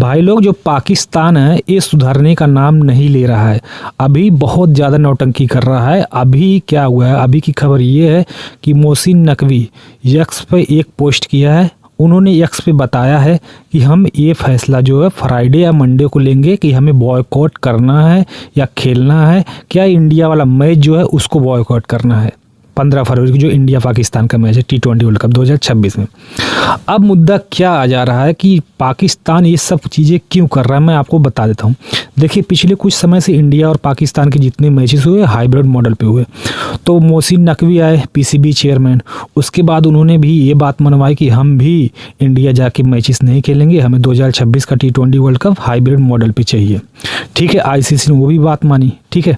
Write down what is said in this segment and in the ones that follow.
भाई लोग, जो पाकिस्तान है ये सुधरने का नाम नहीं ले रहा है, अभी बहुत ज़्यादा नौटंकी कर रहा है। अभी क्या हुआ है, अभी की खबर ये है कि मोहसिन नकवी एक्स पे एक पोस्ट किया है। उन्होंने एक्स पे बताया है कि हम ये फैसला जो है फ्राइडे या मंडे को लेंगे कि हमें बॉयकॉट करना है या खेलना है, क्या इंडिया वाला मैच जो है उसको बॉयकॉट करना है 15 फरवरी को जो इंडिया पाकिस्तान का मैच है T20 वर्ल्ड कप 2026 में। अब मुद्दा क्या आ जा रहा है कि पाकिस्तान ये सब चीज़ें क्यों कर रहा है, मैं आपको बता देता हूँ। देखिए, पिछले कुछ समय से इंडिया और पाकिस्तान के जितने मैचेस हुए हाइब्रिड मॉडल पे हुए, तो मोहसिन नकवी आए PCB चेयरमैन, उसके बाद उन्होंने भी ये बात मनवाई कि हम भी इंडिया जाके मैचेस नहीं खेलेंगे, हमें 2026 का T20 world cup hybrid model पे चाहिए। ठीक है, ICC ने वो भी बात मानी। ठीक है,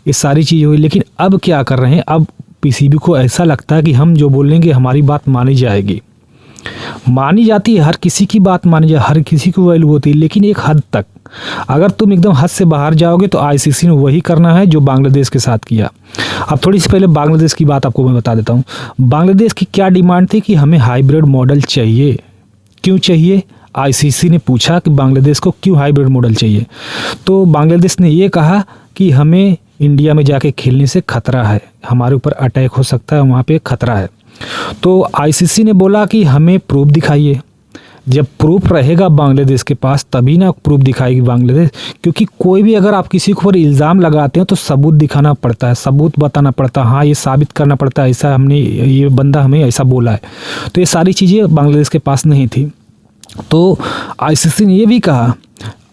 ये सारी चीज़ें हुई, लेकिन अब क्या कर रहे हैं, अब PCB को ऐसा लगता है कि हम जो बोलेंगे हमारी बात मानी जाएगी। मानी जाती है, हर किसी की बात मानी जाए, हर किसी की वैल्यू होती है, लेकिन एक हद तक। अगर तुम एकदम हद से बाहर जाओगे तो ICC ने वही करना है जो बांग्लादेश के साथ किया। अब थोड़ी सी पहले बांग्लादेश की बात आपको मैं बता देता हूँ। बांग्लादेश की क्या डिमांड थी कि हमें हाइब्रिड मॉडल चाहिए। क्यों चाहिए? ICC ने पूछा कि बांग्लादेश को क्यों हाइब्रिड मॉडल चाहिए, तो बांग्लादेश ने ये कहा कि हमें इंडिया में जाके खेलने से खतरा है, हमारे ऊपर अटैक हो सकता है, वहाँ पे खतरा है। तो ICC ने बोला कि हमें प्रूफ दिखाइए। जब प्रूफ रहेगा बांग्लादेश के पास तभी ना प्रूफ दिखाएगी बांग्लादेश, क्योंकि कोई भी अगर आप किसी के ऊपर इल्ज़ाम लगाते हैं तो सबूत दिखाना पड़ता है, सबूत बताना पड़ता है, हाँ ये साबित करना पड़ता है ऐसा हमने, ये बंदा हमें ऐसा बोला है। तो ये सारी चीज़ें बांग्लादेश के पास नहीं थी। तो ICC ने ये भी कहा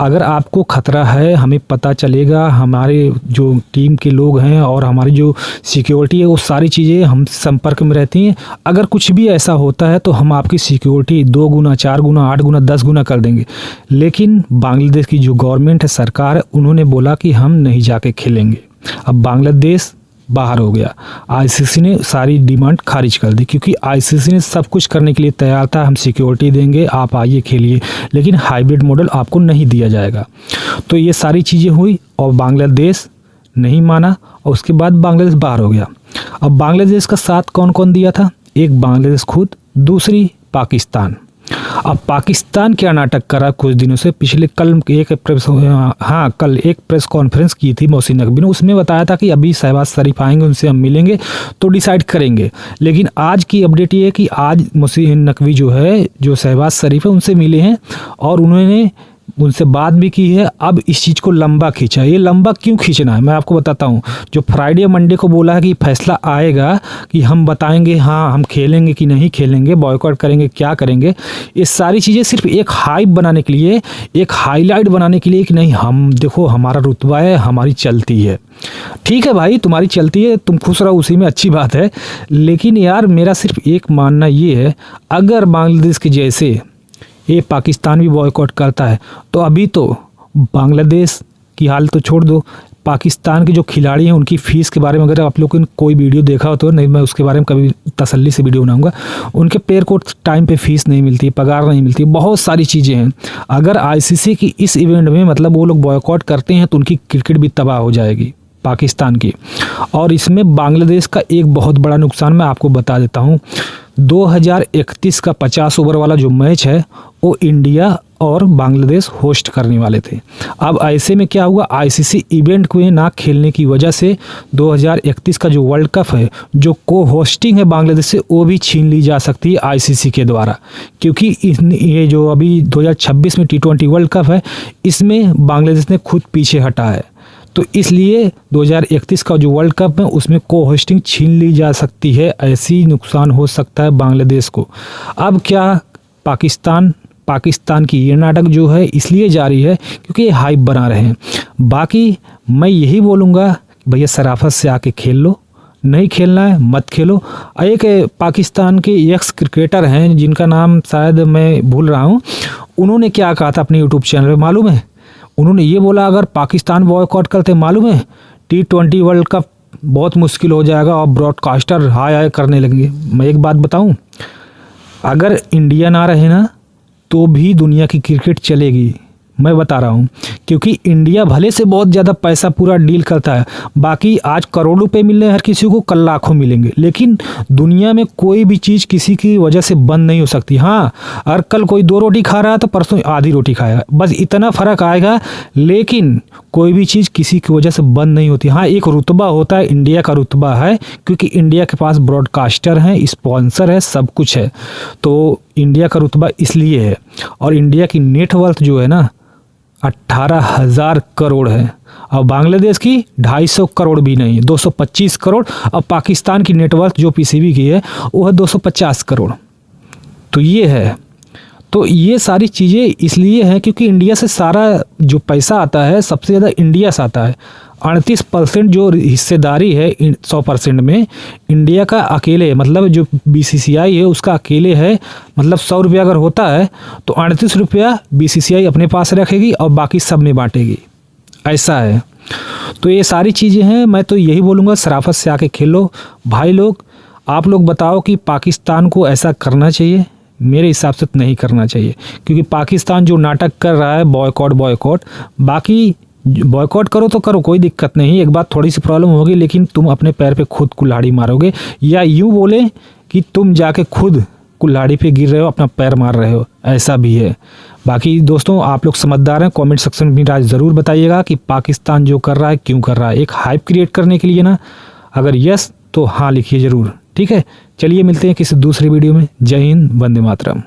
अगर आपको खतरा है, हमें पता चलेगा, हमारे जो टीम के लोग हैं और हमारी जो सिक्योरिटी है वो सारी चीज़ें हम संपर्क में रहती हैं, अगर कुछ भी ऐसा होता है तो हम आपकी सिक्योरिटी 2 गुना 4 गुना 8 गुना 10 गुना कर देंगे। लेकिन बांग्लादेश की जो गवर्नमेंट है, सरकार है, उन्होंने बोला कि हम नहीं जाके खेलेंगे। अब बांग्लादेश बाहर हो गया, ICC ने सारी डिमांड खारिज कर दी, क्योंकि ICC ने सब कुछ करने के लिए तैयार था, हम सिक्योरिटी देंगे, आप आइए खेलिए, लेकिन हाइब्रिड मॉडल आपको नहीं दिया जाएगा। तो ये सारी चीज़ें हुई और बांग्लादेश नहीं माना और उसके बाद बांग्लादेश बाहर हो गया। अब बांग्लादेश का साथ कौन कौन दिया था? एक बांग्लादेश खुद, दूसरी पाकिस्तान। अब पाकिस्तान क्या नाटक करा कुछ दिनों से, पिछले कल एक प्रेस कॉन्फ्रेंस की थी मोहसिन नकवी ने, उसमें बताया था कि अभी शहबाज शरीफ आएंगे, उनसे हम मिलेंगे तो डिसाइड करेंगे। लेकिन आज की अपडेट ये है कि आज मोहसिन नकवी जो है, जो शहबाज शरीफ है, उनसे मिले हैं और उन्होंने उनसे बात भी की है। अब इस चीज़ को लंबा खींचा। ये लंबा क्यों खींचना है मैं आपको बताता हूँ। जो फ्राइडे मंडे को बोला है कि फैसला आएगा कि हम बताएंगे हाँ हम खेलेंगे कि नहीं खेलेंगे, बॉयकॉट करेंगे, क्या करेंगे, ये सारी चीज़ें सिर्फ एक हाइप बनाने के लिए, एक हाईलाइट बनाने के लिए कि नहीं हम देखो हमारा रुतबा है, हमारी चलती है। ठीक है भाई, तुम्हारी चलती है, तुम खुश रहो उसी में, अच्छी बात है। लेकिन यार मेरा सिर्फ एक मानना ये है, अगर बांग्लादेश के जैसे ये पाकिस्तान भी बॉयकॉट करता है तो अभी तो बांग्लादेश की हाल तो छोड़ दो, पाकिस्तान के जो खिलाड़ी हैं उनकी फ़ीस के बारे में अगर आप लोगों ने कोई वीडियो देखा हो तो, नहीं मैं उसके बारे में कभी तसल्ली से वीडियो बनाऊंगा। उनके प्लेयर को टाइम पे फ़ीस नहीं मिलती, पगार नहीं मिलती, बहुत सारी चीज़ें हैं। अगर ICC की इस इवेंट में मतलब वो लोग बॉयकॉट करते हैं तो उनकी क्रिकेट भी तबाह हो जाएगी पाकिस्तान की। और इसमें बांग्लादेश का एक बहुत बड़ा नुकसान मैं आपको बता देता हूँ। 2031 का 50 ओवर वाला जो मैच है वो इंडिया और बांग्लादेश होस्ट करने वाले थे। अब ऐसे में क्या हुआ, ICC इवेंट को ना खेलने की वजह से 2031 का जो वर्ल्ड कप है, जो को होस्टिंग है बांग्लादेश से, वो भी छीन ली जा सकती है ICC के द्वारा, क्योंकि ये जो अभी 2026 में T20 वर्ल्ड कप है इसमें बांग्लादेश ने खुद पीछे हटा है। तो इसलिए 2031 का जो वर्ल्ड कप है उसमें को होस्टिंग छीन ली जा सकती है, ऐसी नुकसान हो सकता है बांग्लादेश को। अब क्या पाकिस्तान की ये नाटक जो है इसलिए जारी है क्योंकि ये हाइप बना रहे हैं। बाकी मैं यही बोलूँगा भैया शराफत से आके खेल लो, नहीं खेलना है मत खेलो। एक पाकिस्तान के एक्स क्रिकेटर हैं जिनका नाम शायद मैं भूल रहा हूँ, उन्होंने क्या कहा था अपने यूट्यूब चैनल पर मालूम है? उन्होंने ये बोला अगर पाकिस्तान बॉयकॉट करते मालूम है T20 वर्ल्ड कप बहुत मुश्किल हो जाएगा और ब्रॉडकास्टर हाय हाय करने लगेंगे। मैं एक बात बताऊं, अगर इंडिया ना रहे ना तो भी दुनिया की क्रिकेट चलेगी, मैं बता रहा हूँ, क्योंकि इंडिया भले से बहुत ज़्यादा पैसा पूरा डील करता है, बाकी आज करोड़ों रुपए मिल रहे हैं हर किसी को, कल लाखों मिलेंगे, लेकिन दुनिया में कोई भी चीज़ किसी की वजह से बंद नहीं हो सकती। हाँ, अगर कल कोई 2 रोटी खा रहा है तो परसों आधी रोटी खाएगा, बस इतना फ़र्क आएगा, लेकिन कोई भी चीज़ किसी की वजह से बंद नहीं होती। हाँ, एक रुतबा होता है, इंडिया का रुतबा है, क्योंकि इंडिया के पास ब्रॉडकास्टर हैं, स्पॉन्सर है, सब कुछ है, तो इंडिया का रुतबा इसलिए है। और इंडिया की नेटवर्थ जो है ना 18,000 करोड़ है, और बांग्लादेश की 250 करोड़ भी नहीं, 225 करोड़, और पाकिस्तान की नेटवर्थ जो पीसीबी की है वो है 250 करोड़। तो ये है, तो ये सारी चीज़ें इसलिए हैं क्योंकि इंडिया से सारा जो पैसा आता है सबसे ज़्यादा इंडिया से आता है। 38% जो हिस्सेदारी है 100% में इंडिया का अकेले, मतलब जो बीसीसीआई है उसका अकेले है। मतलब 100 रुपया अगर होता है तो 38 रुपया बीसीसीआई अपने पास रखेगी और बाकी सब में बांटेगी, ऐसा है। तो ये सारी चीज़ें हैं, मैं तो यही बोलूँगा, शराफत से आके खेलो भाई लोग। आप लोग बताओ कि पाकिस्तान को ऐसा करना चाहिए? मेरे हिसाब से तो नहीं करना चाहिए, क्योंकि पाकिस्तान जो नाटक कर रहा है बॉयकॉट, बाकी बॉयकॉट करो तो करो, कोई दिक्कत नहीं, एक बात थोड़ी सी प्रॉब्लम होगी, लेकिन तुम अपने पैर पे खुद कुल्हाड़ी मारोगे, या यूँ बोले कि तुम जाके खुद कुल्हाड़ी पे गिर रहे हो, अपना पैर मार रहे हो, ऐसा भी है। बाकी दोस्तों आप लोग समझदार हैं, कमेंट सेक्शन में राय ज़रूर बताइएगा कि पाकिस्तान जो कर रहा है क्यों कर रहा है, एक हाइप क्रिएट करने के लिए ना? अगर यस तो हाँ लिखिए ज़रूर, ठीक है। चलिए मिलते हैं किसी दूसरी वीडियो में। जय हिंद, वंदे मातरम।